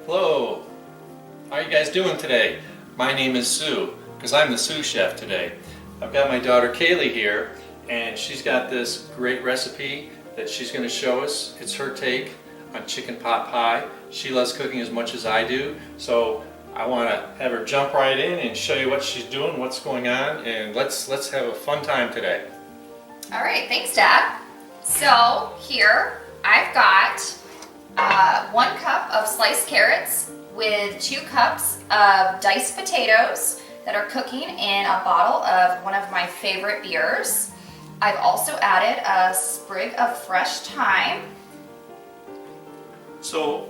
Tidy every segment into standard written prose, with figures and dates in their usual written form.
Hello, how are you guys doing today? My name is Sue, because I'm the sous chef today. I've got my daughter Kaylee here, and she's got this great recipe that she's going to show us. It's her take on chicken pot pie. She loves cooking as much as I do, so I want to have her jump right in and show you what she's doing, what's going on, and let's have a fun time today. All right, thanks, Dad. So here I've got 1 cup of sliced carrots with 2 cups of diced potatoes that are cooking in a bottle of one of my favorite beers. I've also added a sprig of fresh thyme. So,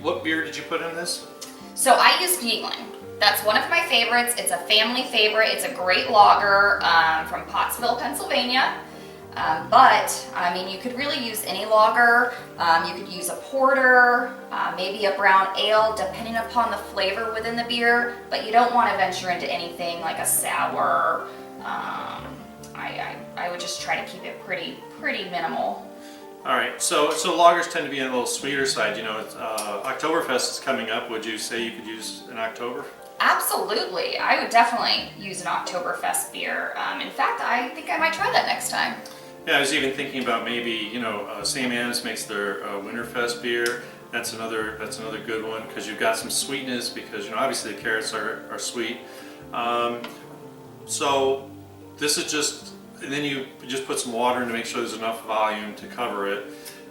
what beer did you put in this? So I use Yingling. That's one of my favorites. It's a family favorite. It's a great lager from Pottsville, Pennsylvania. But I mean, you could really use any lager. You could use a porter, maybe a brown ale, depending upon the flavor within the beer. But you don't want to venture into anything like a sour. I would just try to keep it pretty minimal. All right, so lagers tend to be on a little sweeter side. You know, Oktoberfest is coming up. Would you say you could use an Oktober? Absolutely, I would definitely use an Oktoberfest beer. In fact, I think I might try that next time. Yeah, I was even thinking about maybe, you know, Sam Adams makes their Winterfest beer. That's another good one because you've got some sweetness because, you know, obviously the carrots are sweet. So this is just, and then you just put some water in to make sure there's enough volume to cover it.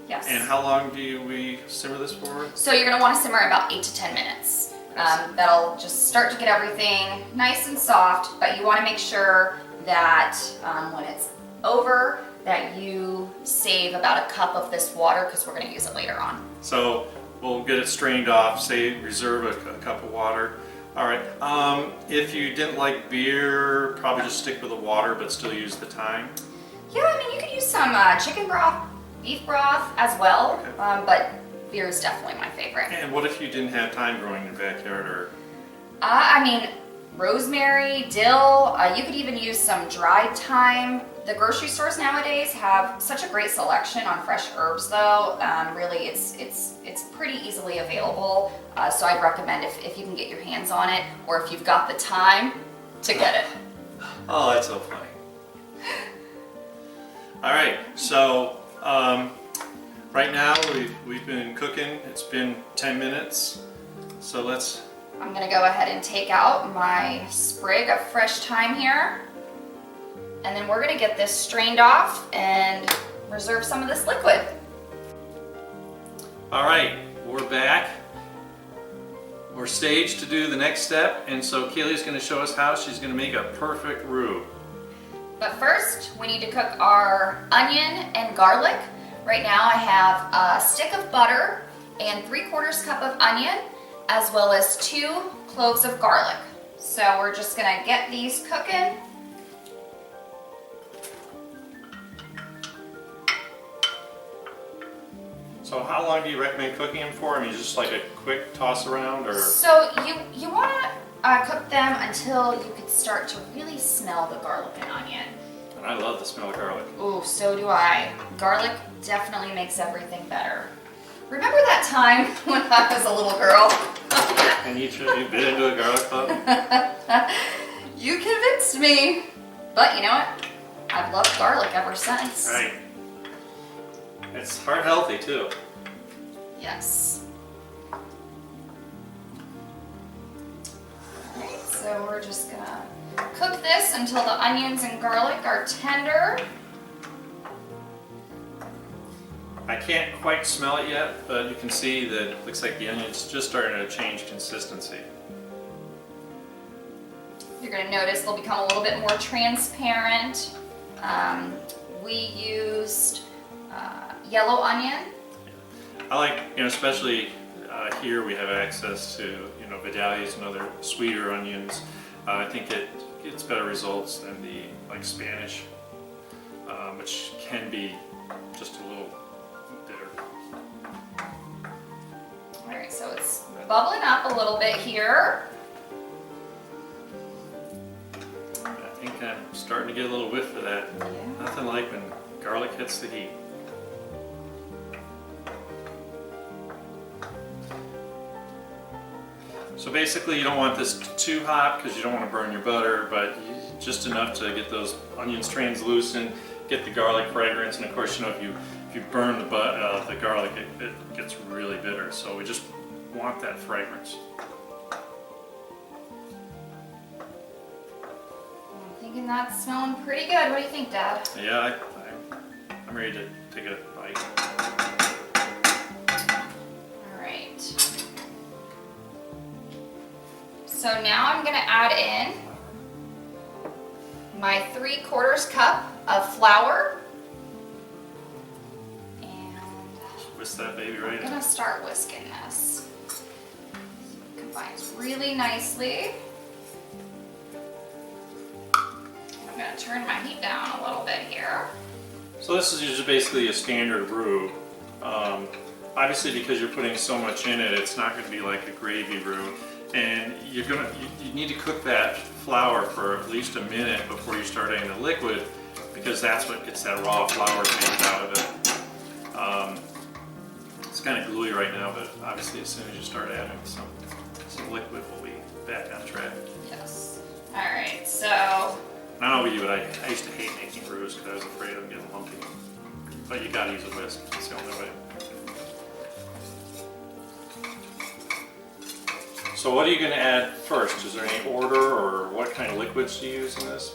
Yes. And how long do we simmer this for? So you're going to want to simmer about 8 to 10 minutes. That'll just start to get everything nice and soft, but you want to make sure that when it's over, that you save about a cup of this water because we're going to use it later on. So we'll get it strained off, say reserve a cup of water. All right, if you didn't like beer, probably just stick with the water but still use the thyme. Yeah, I mean, you could use some chicken broth, beef broth as well, okay. But beer is definitely my favorite. And what if you didn't have thyme growing in your backyard? Or? I mean, rosemary, dill, you could even use some dried thyme. The grocery stores nowadays have such a great selection on fresh herbs though. Really, it's pretty easily available. So I'd recommend if you can get your hands on it, or if you've got the time to get it. Oh, that's so funny. All right, so right now we've been cooking. It's been 10 minutes. So I'm gonna go ahead and take out my sprig of fresh thyme here. And then we're gonna get this strained off and reserve some of this liquid. All right, we're back. We're staged to do the next step, and so Kaylee's gonna show us how she's gonna make a perfect roux. But first, we need to cook our onion and garlic. Right now I have a stick of butter and 3/4 cup of onion, as well as 2 cloves of garlic. So we're just gonna get these cooking. So how long do you recommend cooking them for? I mean, just like a quick toss around, or? So you want to cook them until you could start to really smell the garlic and onion. And I love the smell of garlic. Ooh, so do I. Garlic definitely makes everything better. Remember that time when I was a little girl? And you've been into a garlic club? You convinced me. But you know what? I've loved garlic ever since. Right. It's heart healthy too. Yes. Alright, so we're just gonna cook this until the onions and garlic are tender. I can't quite smell it yet, but you can see that it looks like the onion's just starting to change consistency. You're going to notice they'll become a little bit more transparent. We used yellow onion. I like, you know, especially here we have access to, you know, Vidalias and other sweeter onions. I think it gets better results than the Spanish, which can be just a little bitter. All right, so it's bubbling up a little bit here. I think I'm starting to get a little whiff of that. Yeah. Nothing like when garlic hits the heat. So basically you don't want this too hot because you don't want to burn your butter, but just enough to get those onions translucent, get the garlic fragrance, and of course, you know, if you burn the garlic, it gets really bitter. So we just want that fragrance. I'm thinking that's smelling pretty good. What do you think, Dad? Yeah, I'm ready to take a bite. All right. So now I'm gonna add in my 3/4 cup of flour. Whisk that baby right I'm in. gonna start whisking this. It combines really nicely. I'm gonna turn my heat down a little bit here. So this is just basically a standard roux. Obviously, because you're putting so much in it, it's not going to be like a gravy roux. And you need to cook that flour for at least a minute before you start adding the liquid, because that's what gets that raw flour taste out of it. It's kind of gluey right now, but obviously as soon as you start adding some liquid, we'll be back on track. Yes. All right, so. I don't know about you, but I used to hate making roux because I was afraid of them getting lumpy. But you gotta use a whisk, it's the only way. So what are you gonna add first? Is there any order, or what kind of liquids do you use in this?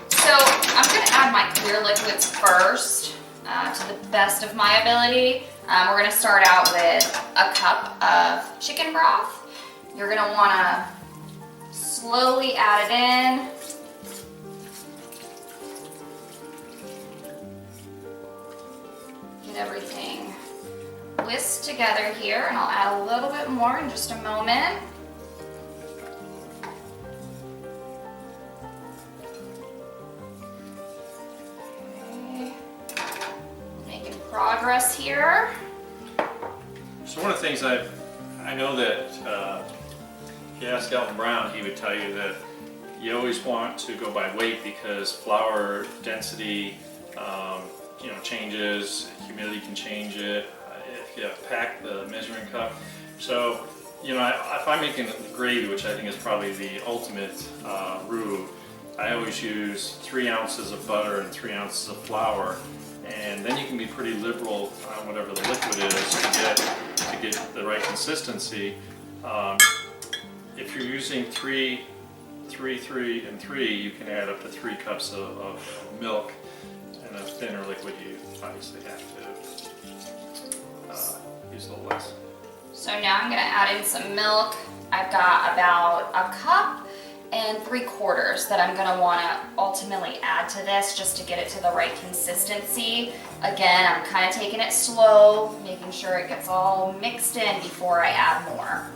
So I'm gonna add my clear liquids first, to the best of my ability. We're gonna start out with a cup of chicken broth. You're gonna wanna slowly add it in. Get everything whisked together here, and I'll add a little bit more in just a moment. Okay. Making progress here. So one of the things I know that if you ask Elton Brown, he would tell you that you always want to go by weight because flour density changes, humidity can change it, if you pack the measuring cup. So, if I'm making gravy, which I think is probably the ultimate roux, I always use 3 ounces of butter and 3 ounces of flour, and then you can be pretty liberal on whatever the liquid is to get the right consistency. If you're using 3, 3, and 3, you can add up to 3 cups of milk. And a thinner liquid, you obviously have to use a little less. So now I'm gonna add in some milk. I've got about a cup and 3/4 that I'm gonna wanna ultimately add to this just to get it to the right consistency. Again, I'm kind of taking it slow, making sure it gets all mixed in before I add more.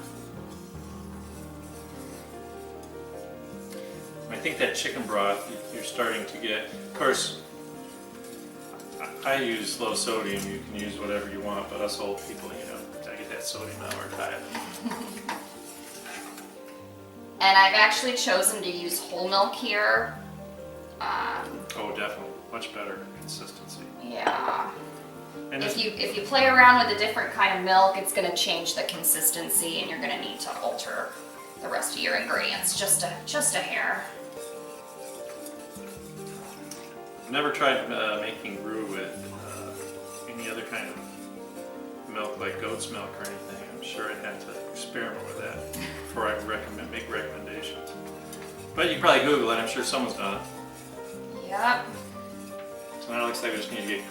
I think that chicken broth, you're starting to get, of course, I use low sodium, you can use whatever you want, but us old people, I get that sodium out of our diet. And I've actually chosen to use whole milk here. Oh, definitely, much better consistency. Yeah. And If you play around with a different kind of milk, it's going to change the consistency, and you're going to need to alter the rest of your ingredients just a hair. I've never tried making roux with any other kind of milk, like goat's milk or anything. I'm sure I'd have to experiment with that before I make recommendations. But you can probably Google it. I'm sure someone's done it. Yep. So now it looks like we just need to get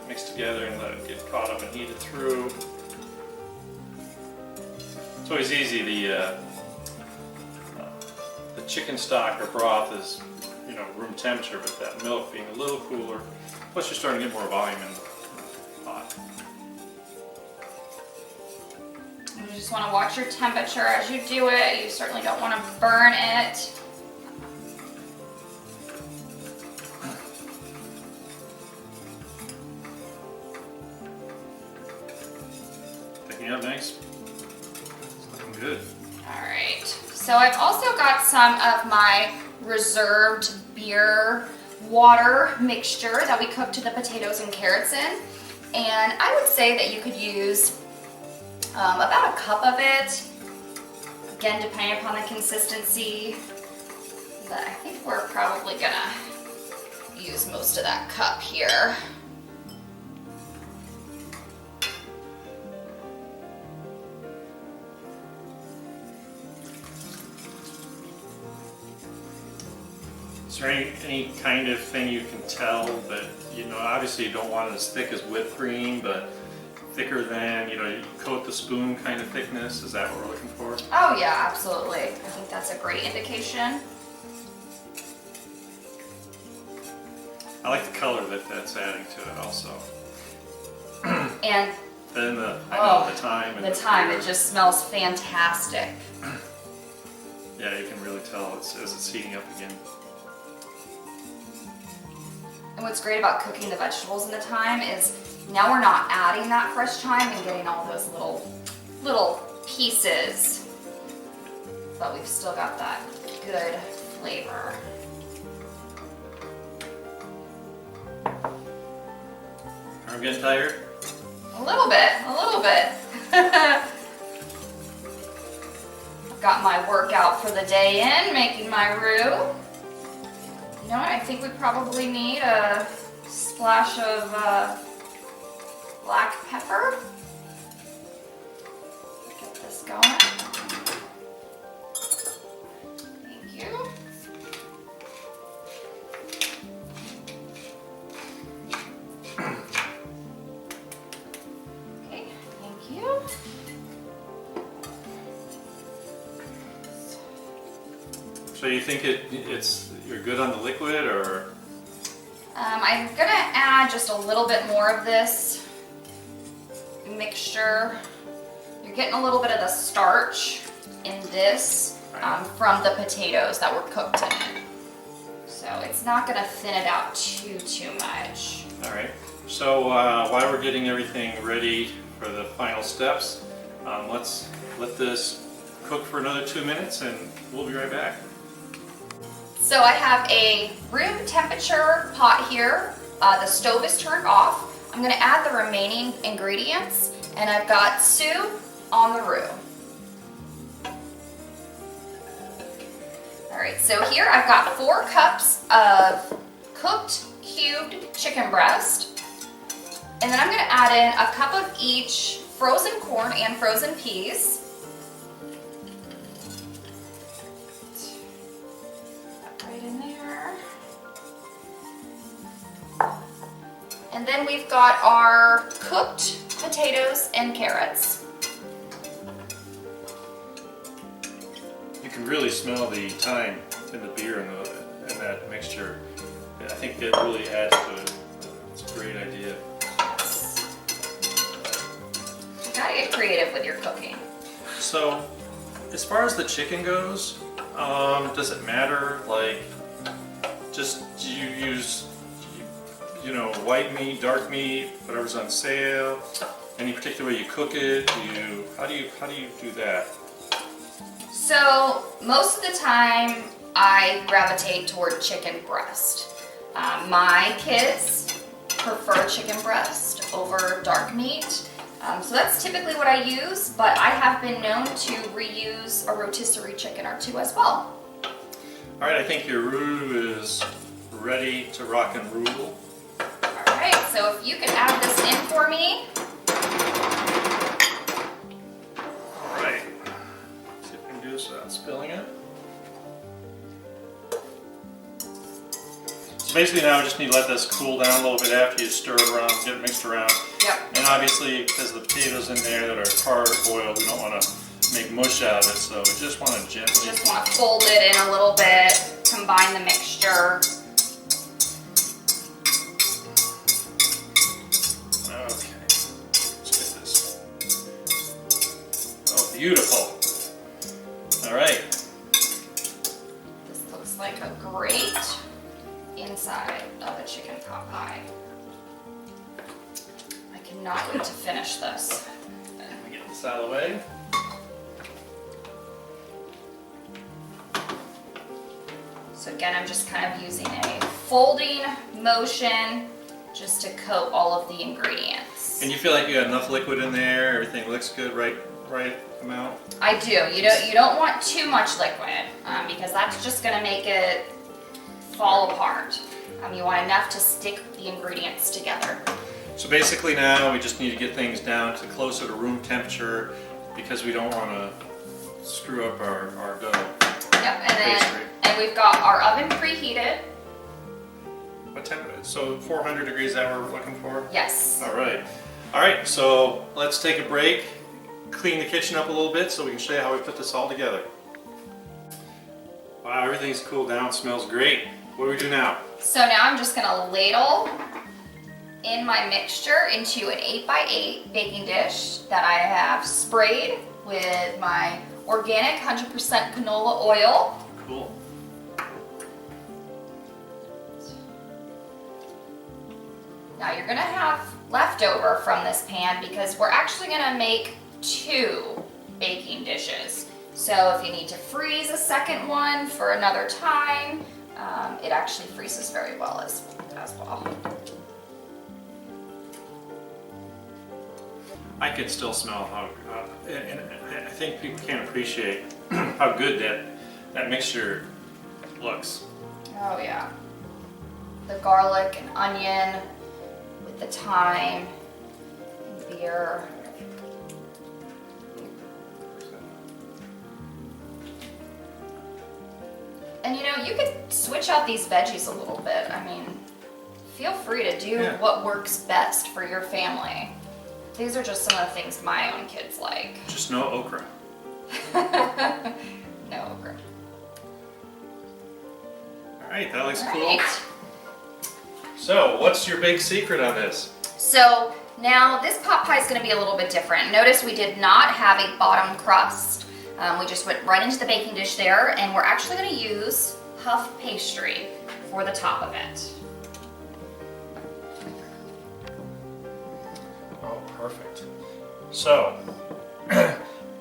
mixed together and let it get caught up and heated through. It's always easy. The chicken stock or broth is room temperature, but that milk being a little cooler. Plus you're starting to get more volume in the pot. You just want to watch your temperature as you do it. You certainly don't want to burn it. Picking up nice. It's looking good. All right. So I've also got some of my reserved beer water mixture that we cooked the potatoes and carrots in. And I would say that you could use about a cup of it. again, depending upon the consistency, but I think we're probably gonna use most of that cup here. Is there any kind of thing you can tell that, you know, obviously you don't want it as thick as whipped cream, but thicker than, you know, you coat the spoon kind of thickness? Is that what we're looking for? Oh yeah, absolutely. I think that's a great indication. I like the color that's adding to it also. And then the thyme. And the thyme, it just smells fantastic. Yeah, you can really tell as it's heating up again. And what's great about cooking the vegetables in the thyme is now we're not adding that fresh thyme and getting all those little pieces, but we've still got that good flavor. I'm getting tired? A little bit. Got my workout for the day in, making my roux. You know what, I think we probably need a splash of black pepper. Get this going. Thank you. Okay, thank you. So you think you're good on the liquid, or? I'm gonna add just a little bit more of this mixture. You're getting a little bit of the starch in this from the potatoes that were cooked in it. So it's not gonna thin it out too much. All right. So while we're getting everything ready for the final steps, let's let this cook for another 2 minutes and we'll be right back. So I have a room temperature pot here. The stove is turned off. I'm gonna add the remaining ingredients, and I've got Sue on the roux. All right, so here I've got 4 cups of cooked cubed chicken breast, and then I'm gonna add in a cup of each frozen corn and frozen peas. Right in there. And then we've got our cooked potatoes and carrots. You can really smell the thyme in the beer and that mixture. I think it really adds to it. It's a great idea. You gotta get creative with your cooking. So, as far as the chicken goes, does it matter? Like, just do you use, you know, white meat, dark meat, whatever's on sale? Any particular way you cook it? How do you do that? So most of the time I gravitate toward chicken breast. My kids prefer chicken breast over dark meat. So that's typically what I use, but I have been known to reuse a rotisserie chicken or two as well. All right, I think your roux is ready to rock and roll. All right, so if you can add this in for me. All right, see if I can do this without spilling it. So basically now we just need to let this cool down a little bit after you stir it around, get it mixed around. Yep. And obviously, because the potatoes in there that are part boiled, we don't want to make mush out of it, so we just want to gently... Just want to fold it in a little bit, combine the mixture. Okay, let's get this. Oh, beautiful. All right. This looks like a great inside of a chicken pot pie. I cannot wait to finish this. Let me get this out of the way. So again, I'm just kind of using a folding motion just to coat all of the ingredients. And you feel like you got enough liquid in there, everything looks good, right right amount? I do. You don't want too much liquid because that's just going to make it fall apart. You want enough to stick the ingredients together. So basically now we just need to get things down to closer to room temperature because we don't want to screw up our dough. Yep, and we've got our oven preheated. What temperature? So 400 degrees that we're looking for? Yes. All right, so let's take a break, clean the kitchen up a little bit so we can show you how we put this all together. Wow, everything's cooled down, smells great. What do we do now? So now I'm just gonna ladle in my mixture into an 8x8 baking dish that I have sprayed with my organic 100% canola oil. Cool. Now you're gonna have leftover from this pan because we're actually gonna make 2 baking dishes. So if you need to freeze a second one for another time, it actually freezes very well as well. I can still smell how, and I think people can't appreciate how good that mixture looks. Oh yeah. The garlic and onion with the thyme and beer. And you know, you could switch out these veggies a little bit. I mean, feel free to do what works best for your family. These are just some of the things my own kids like. Just no okra. No okra. All right, that looks All cool. right. So, what's your big secret on this? So now this pot pie is going to be a little bit different. Notice we did not have a bottom crust. We just went right into the baking dish there, and we're actually going to use puff pastry for the top of it. Oh, perfect. So,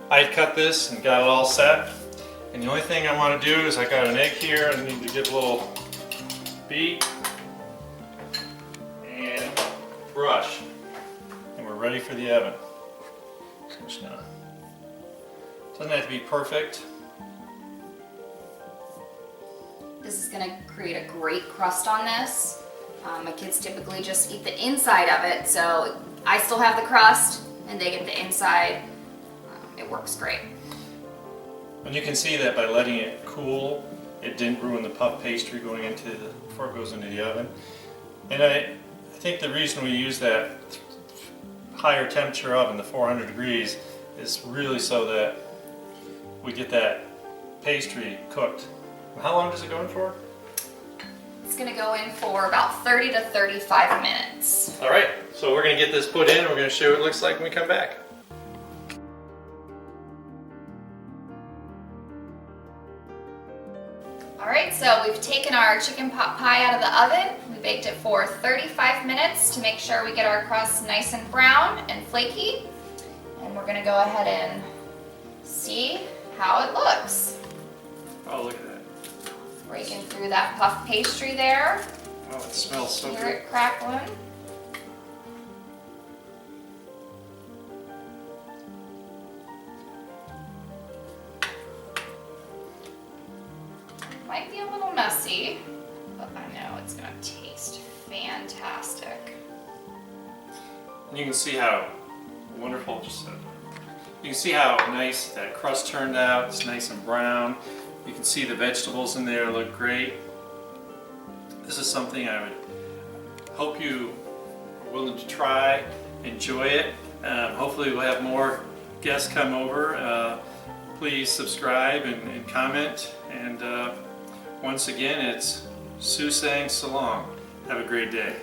I cut this and got it all set. And the only thing I want to do is I got an egg here. I need to give a little beat and brush. And we're ready for the oven. So I'm just gonna, doesn't have to be perfect. This is going to create a great crust on this. My kids typically just eat the inside of it, so I still have the crust and they get the inside. It works great. And you can see that by letting it cool, it didn't ruin the puff pastry going into before it goes into the oven. And I think the reason we use that higher temperature oven, the 400 degrees, is really so that we get that pastry cooked. How long does it go in for? It's going to go in for about 30 to 35 minutes. All right, so we're going to get this put in and we're going to show you what it looks like when we come back. Alright, so we've taken our chicken pot pie out of the oven. We baked it for 35 minutes to make sure we get our crust nice and brown and flaky. And we're going to go ahead and see how it looks. Oh, look at that. Breaking through that puff pastry there. Oh, it smells so Hear good. it crackling. Might be a little messy, but I know it's going to taste fantastic. And you can see how wonderful, you can see how nice that crust turned out. It's nice and brown. You can see the vegetables in there look great. This is something I would hope you are willing to try, enjoy it. Hopefully we'll have more guests come over. Please subscribe and comment. And once again, it's Sue saying so long. Have a great day.